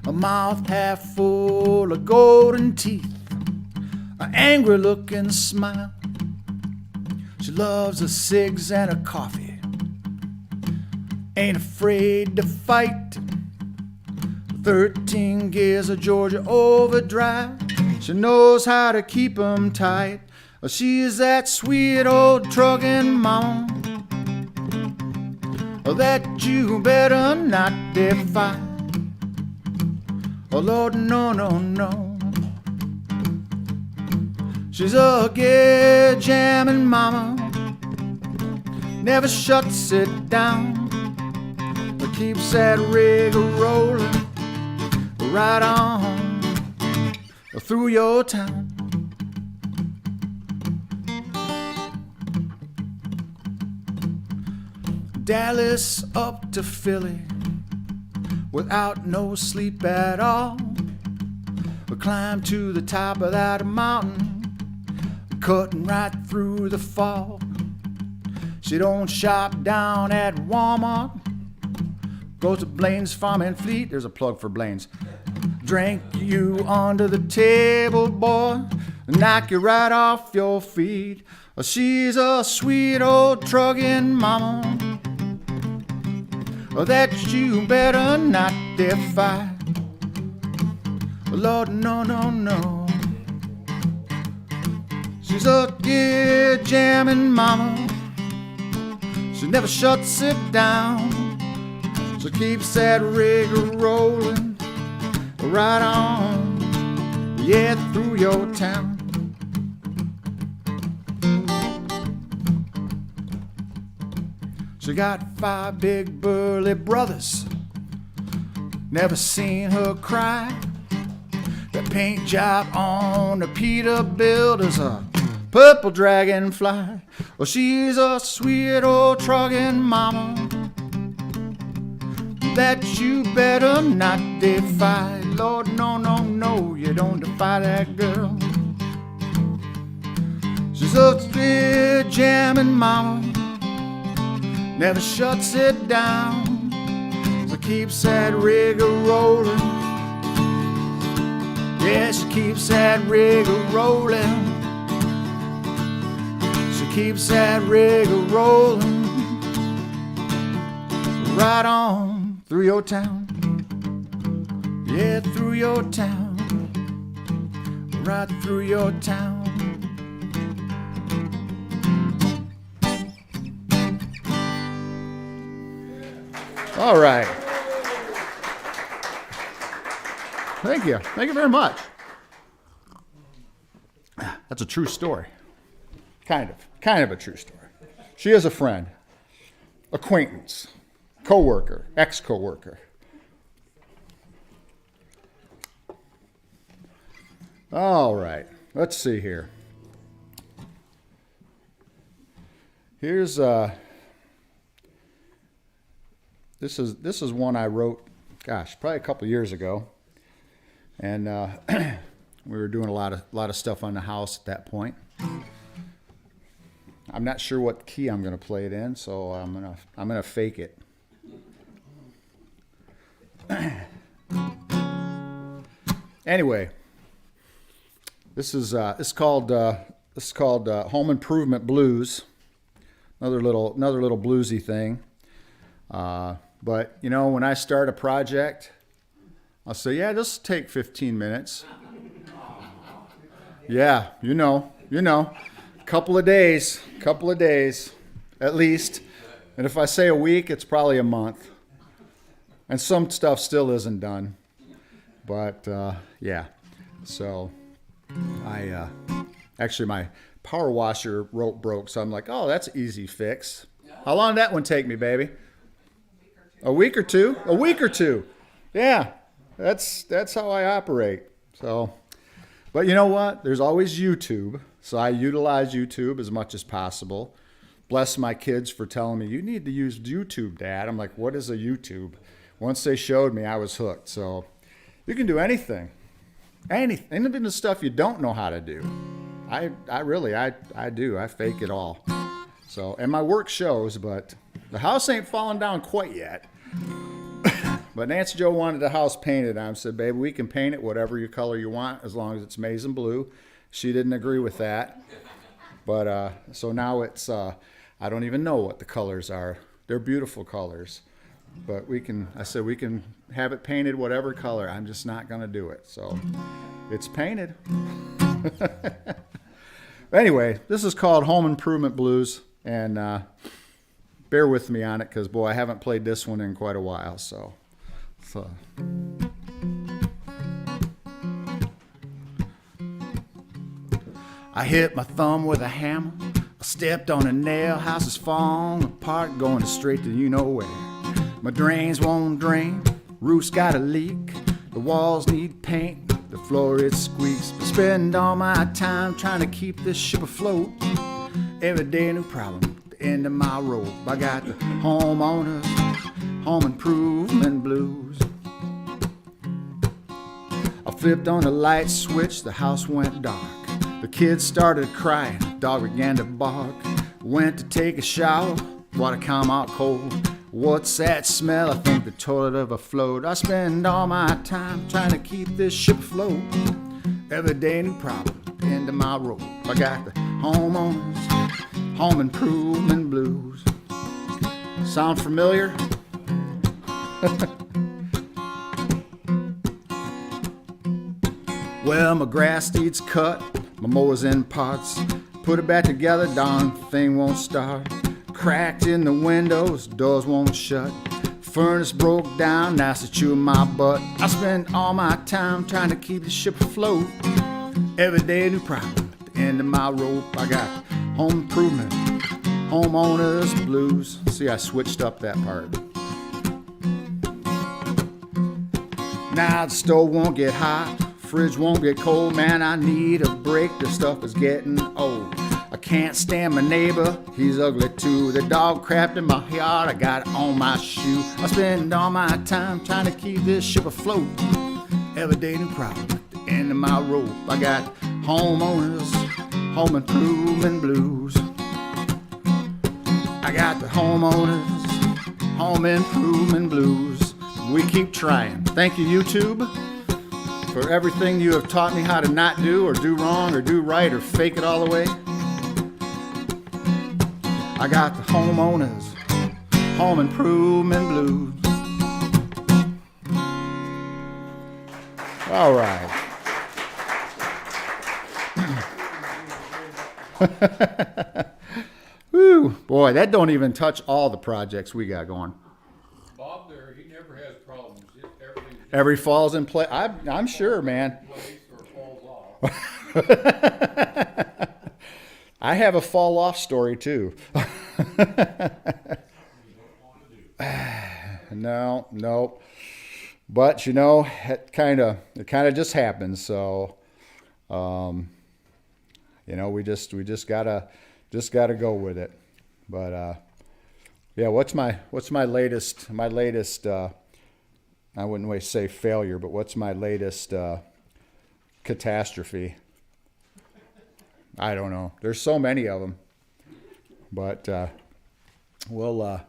A mouth half full of golden teeth, an angry looking smile. She loves her cigs and her coffee, ain't afraid to fight. 13 gears of Georgia overdrive, she knows how to keep 'em tight. She is that sweet old truckin' mama that you better not defy. Oh Lord, no, no, no. She's a gear jammin' mama, never shuts it down, but keeps that rig rollin' right on through your town. Dallas up to Philly without no sleep at all. We climb to the top of that mountain, cutting right through the fog. She don't shop down at Walmart, goes to Blaine's Farm and Fleet. There's a plug for Blaine's. Drink you under the table, boy, knock you right off your feet. She's a sweet old truckin' mama that you better not defy. Lord, no, no, no. She's a gear jammin' mama, she never shuts it down, she keeps that rig rollin' right on, yeah, through your town. She got 5 big burly brothers, never seen her cry. The paint job on the Peterbilt is a purple dragonfly. Well, she's a sweet old truckin' mama that you better not defy. Lord, no, no, no, you don't defy that girl. She's a gear jammin' mama, never shuts it down, so keeps that rig a-rollin'. Yeah, she keeps that rig a-rollin'. She keeps that rig a-rollin' right on through your town. Yeah, through your town, right through your town. All right. Thank you. Thank you very much. That's a true story. Kind of a true story. She is a friend, acquaintance, co-worker, ex-co-worker. All right. Let's see here. Here's this is one I wrote, gosh, probably a couple years ago, and we were doing a lot of stuff on the house at that point. I'm not sure what key I'm gonna play it in, so I'm gonna fake it. Anyway, this is called Home Improvement Blues. Another little bluesy thing. But you know, when I start a project, I'll say, yeah, this will take 15 minutes. Yeah, you know, couple of days at least. And if I say a week, it's probably a month. And some stuff still isn't done. But yeah, so actually my power washer rope broke, so I'm like, oh, that's an easy fix. How long did that one take me, baby? A week or two? A week or two. Yeah, that's how I operate. So, but you know what? There's always YouTube, so I utilize YouTube as much as possible. Bless my kids for telling me, you need to use YouTube, Dad. I'm like, what is a YouTube? Once they showed me, I was hooked. So you can do anything. Anything, even the stuff you don't know how to do. I really do. I fake it all. So, and my work shows, but the house ain't falling down quite yet. But Nancy Jo wanted the house painted. I said, baby, we can paint it whatever your color you want, as long as it's maize and blue. She didn't agree with that. But, so now it's, I don't even know what the colors are. They're beautiful colors. But I said we can have it painted whatever color. I'm just not going to do it. So it's painted. Anyway, this is called Home Improvement Blues. And bear with me on it because, boy, I haven't played this one in quite a while. So. I hit my thumb with a hammer. I stepped on a nail. House is falling apart, going straight to you know where. My drains won't drain, roof's got a leak, the walls need paint, the floor it squeaks. I spend all my time trying to keep this ship afloat. Every day a new problem, the end of my rope. I got the homeowners, home improvement blues. I flipped on the light switch, the house went dark. The kids started crying, the dog began to bark. Went to take a shower, water come out cold. What's that smell? I think the toilet overflowed. I spend all my time trying to keep this ship afloat. Every day new problem, end of my rope. I got the homeowners, home improvement blues. Sound familiar? Well, my grass needs cut, my mower's in parts. Put it back together, darn thing won't start. Cracked in the windows, doors won't shut. Furnace broke down, now it's chewing my butt. I spend all my time trying to keep the ship afloat. Every day a new problem, at the end of my rope. I got home improvement, homeowners blues. See, I switched up that part. Now the stove won't get hot, fridge won't get cold. Man, I need a break, this stuff is getting old. I can't stand my neighbor, he's ugly too. The dog crapped in my yard, I got it on my shoe. I spend all my time trying to keep this ship afloat. Every day new problem, at the end of my rope. I got homeowners, home improvement blues. I got the homeowners, home improvement blues. We keep trying. Thank you, YouTube, for everything you have taught me how to not do or do wrong or do right or fake it all the way. I got the homeowners, home improvement blues. All right. Woo, boy, that don't even touch all the projects we got going. Bob there, he never has problems. Everything Every falls in place. I'm sure, man. or falls off. I have a fall off story too. No. But you know, it kind of just happens. So, you know, we just gotta go with it. But Yeah, what's my latest I wouldn't say failure, but what's my latest catastrophe? I don't know. There's so many of them, but we'll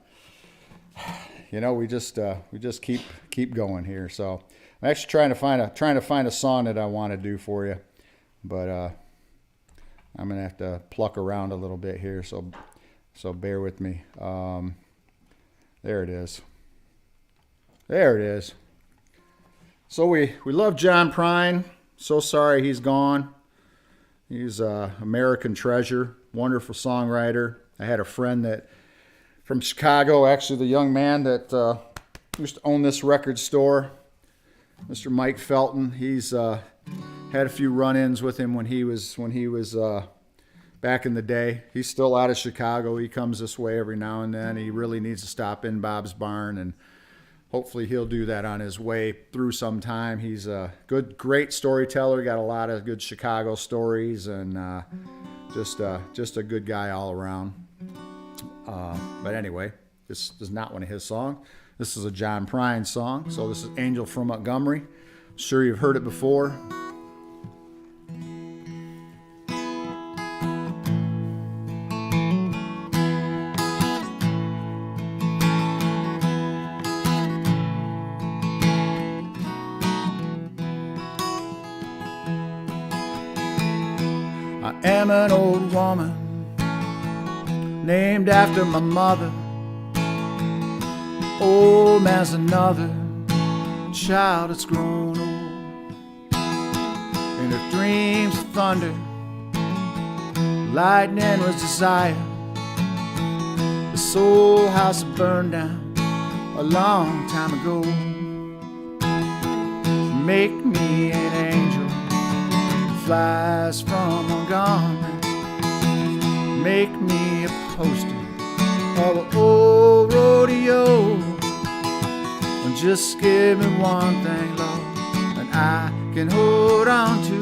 we just keep going here. So I'm actually trying to find a song that I want to do for you, but I'm gonna have to pluck around a little bit here. So bear with me. There it is. There it is. So we love John Prine. So sorry he's gone. He's a American treasure, wonderful songwriter. I had a friend that from Chicago, actually the young man that used to own this record store, Mr. Mike Felton. He's had a few run-ins with him when he was back in the day. He's still out of Chicago. He comes this way every now and then. He really needs to stop in Bob's Barn, and hopefully he'll do that on his way through sometime. He's a great storyteller. Got a lot of good Chicago stories, and just a good guy all around. But anyway, this is not one of his songs. This is a John Prine song. So this is Angel from Montgomery. I'm sure you've heard it before. I am an old woman named after my mother. Old man's another child that's grown old. In her dreams of thunder, lightning was desire. The soul house burned down a long time ago. Make me an angel that flies from Montgomery. Make me a poster of an old rodeo. And just give me one thing, Lord, and I can hold on to.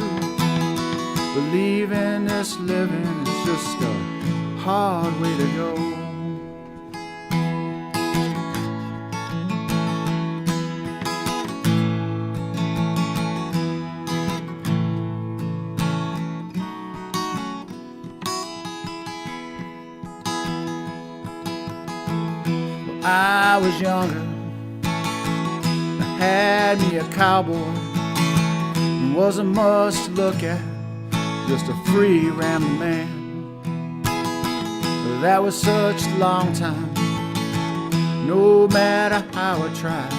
Believing this living is just a hard way to go. I was younger, I had me a cowboy. It wasn't much to look at, just a free rambling man. But that was such a long time, no matter how I tried.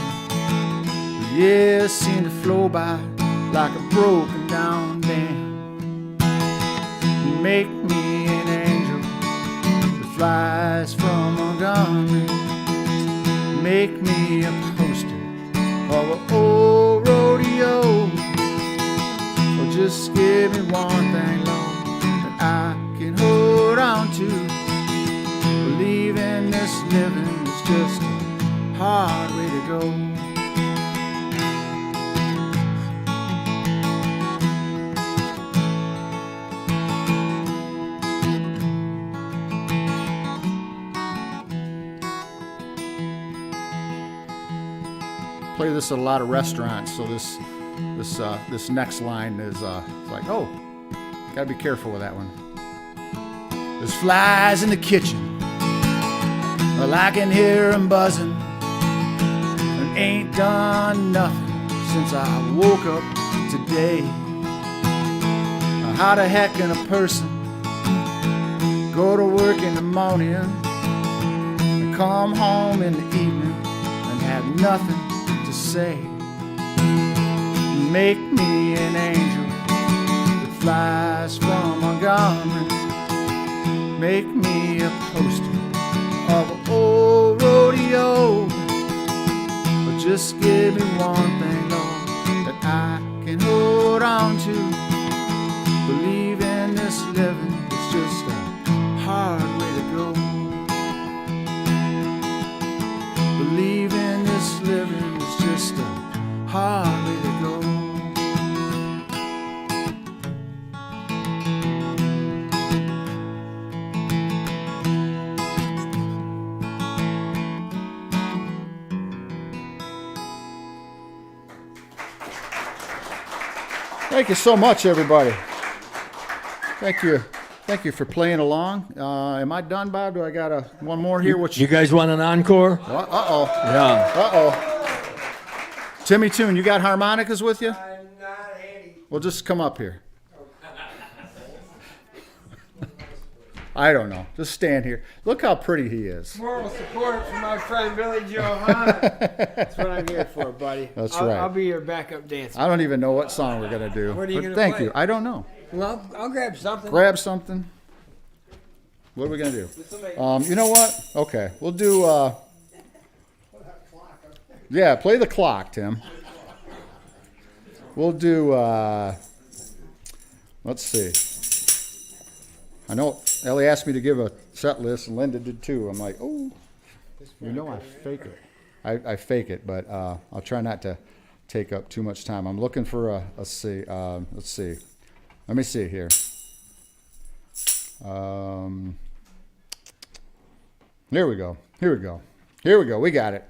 The years seemed to flow by like a broken down dam. Make me an angel that flies from Montgomery. Make me a poster of an old rodeo. Or just give me one thing, Lord, that I can hold on to. Believing this living is just a hard way to go. Play this at a lot of restaurants, so this next line is it's like, oh, gotta be careful with that one. There's flies in the kitchen, well, I can hear them buzzing, and ain't done nothing since I woke up today. Now, how the heck can a person go to work in the morning and come home in the evening and have nothing to say? Make me an angel that flies from Montgomery. Make me a poster of an old rodeo. But just give me one thing, Lord, that I can hold on to. Believing this living is just a hard way to go. Believing this living is just a hard way to go. Thank you so much, everybody. Thank you. Thank you for playing along. Am I done, Bob? Do I got one more here? You guys want an encore? Uh-oh. Yeah. Uh-oh. Timmy Toon, you got harmonicas with you? I'm not handy. Well, just come up here. I don't know. Just stand here. Look how pretty he is. Moral support from my friend Billy Joe, huh? That's what I'm here for, buddy. That's right. I'll be your backup dancer. I don't even know what song we're going to do. What are you but gonna thank play? you. I don't know. Well, I'll grab something. Grab something. What are we going to do? You know what? Okay. We'll do, yeah, play the clock, Tim. We'll do, let's see. I know Ellie asked me to give a set list, and Linda did too. I'm like, oh, you know I fake it. I fake it, but I'll try not to take up too much time. I'm looking for let's see. Let me see here. There we go. Here we go. Here we go. We got it.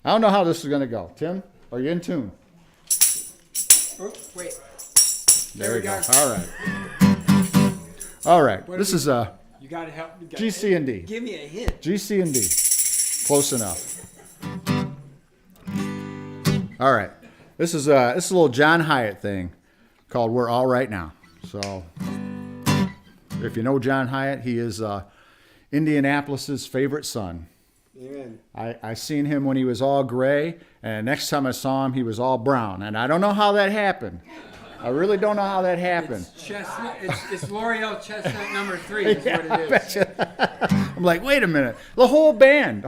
I don't know how this is going to go. Tim, are you in tune? Oh, wait. There we go. go. All right. All right. This is You gotta help. You gotta, G, C, and D. Give me a hint. G, C, and D. Close enough. All right. This is a little John Hyatt thing called "We're All Right Now." So, if you know John Hyatt, he is Indianapolis's favorite son. Amen. I seen him when he was all gray, and next time I saw him, he was all brown. And I don't know how that happened. I really don't know how that happened. It's chestnut. It's L'Oreal chestnut number 3 is what it is. I'm like, wait a minute. The whole band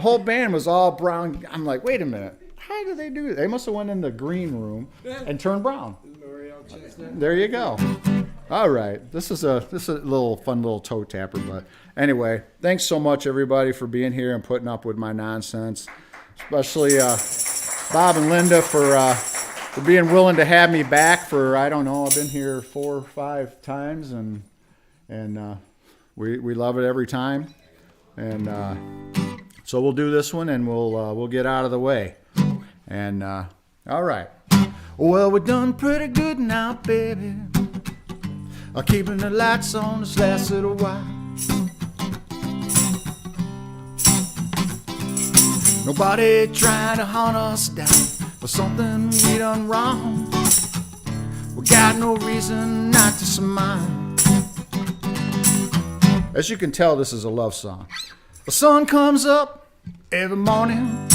was all brown. I'm like, wait a minute. How did they do it? They must have went in the green room and turned brown. L'Oreal chestnut. There you go. All right. This is a little fun little toe tapper, but anyway, thanks so much everybody for being here and putting up with my nonsense. Especially Bob and Linda for being willing to have me back for, I don't know, I've been here 4 or 5 times, and we love it every time. And so we'll do this one, and we'll get out of the way. And all right. Well, we're done pretty good now, baby. Keeping the lights on this last little while. Nobody trying to hunt us down for something we done wrong. We got no reason not to smile. As you can tell, this is a love song. The sun comes up every morning,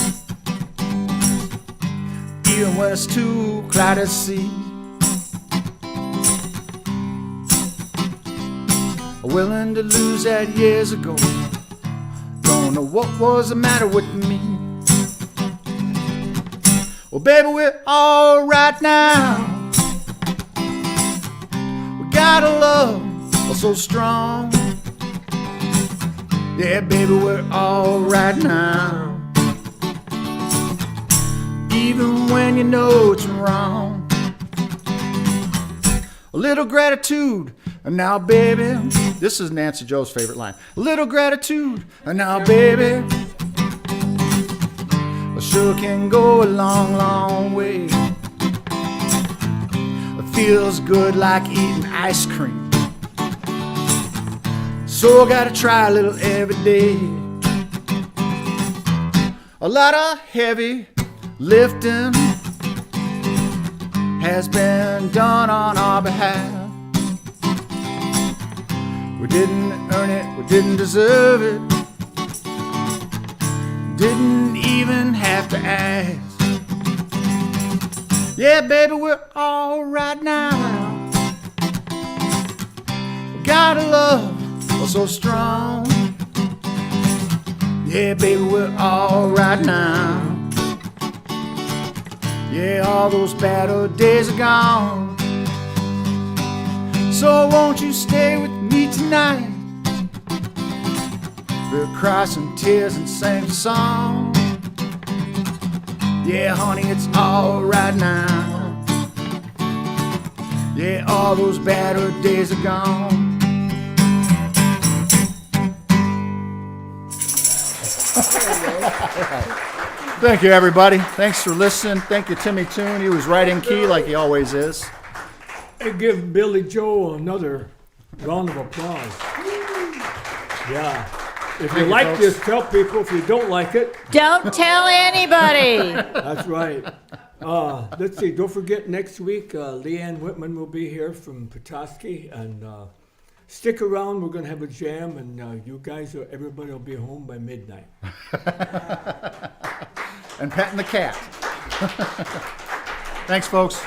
even when it's too cloudy to see. Willing to lose that years ago. Don't know what was the matter with me. Well, baby, we're all right now. We got a love so strong. Yeah, baby, we're all right now. Even when you know it's wrong. A little gratitude, and now, baby, this is Nancy Joe's favorite line. A little gratitude, and now, baby, I sure can go a long, long way. It feels good like eating ice cream, so I gotta try a little every day. A lot of heavy lifting has been done on our behalf. We didn't earn it, we didn't deserve it, didn't even have to ask. Yeah, baby, we're all right now. We got a love so strong. Yeah, baby, we're all right now. Yeah, all those bad old days are gone. So won't you stay with me tonight? We'll cry some tears and sing a song. Yeah, honey, it's all right now. Yeah, all those bad old days are gone. Thank you, everybody. Thanks for listening. Thank you, Timmy Toon. He was right in key like he always is. to give Billy Joe another round of applause. Yeah. If you you, like folks. this, tell people. If you don't like it, Don't tell anybody. that's right. Let's see. Don't forget next week, Leanne Whitman will be here from Petoskey, and stick around. We're gonna have a jam, and you guys, everybody will be home by midnight. And petting the cat. Thanks, folks.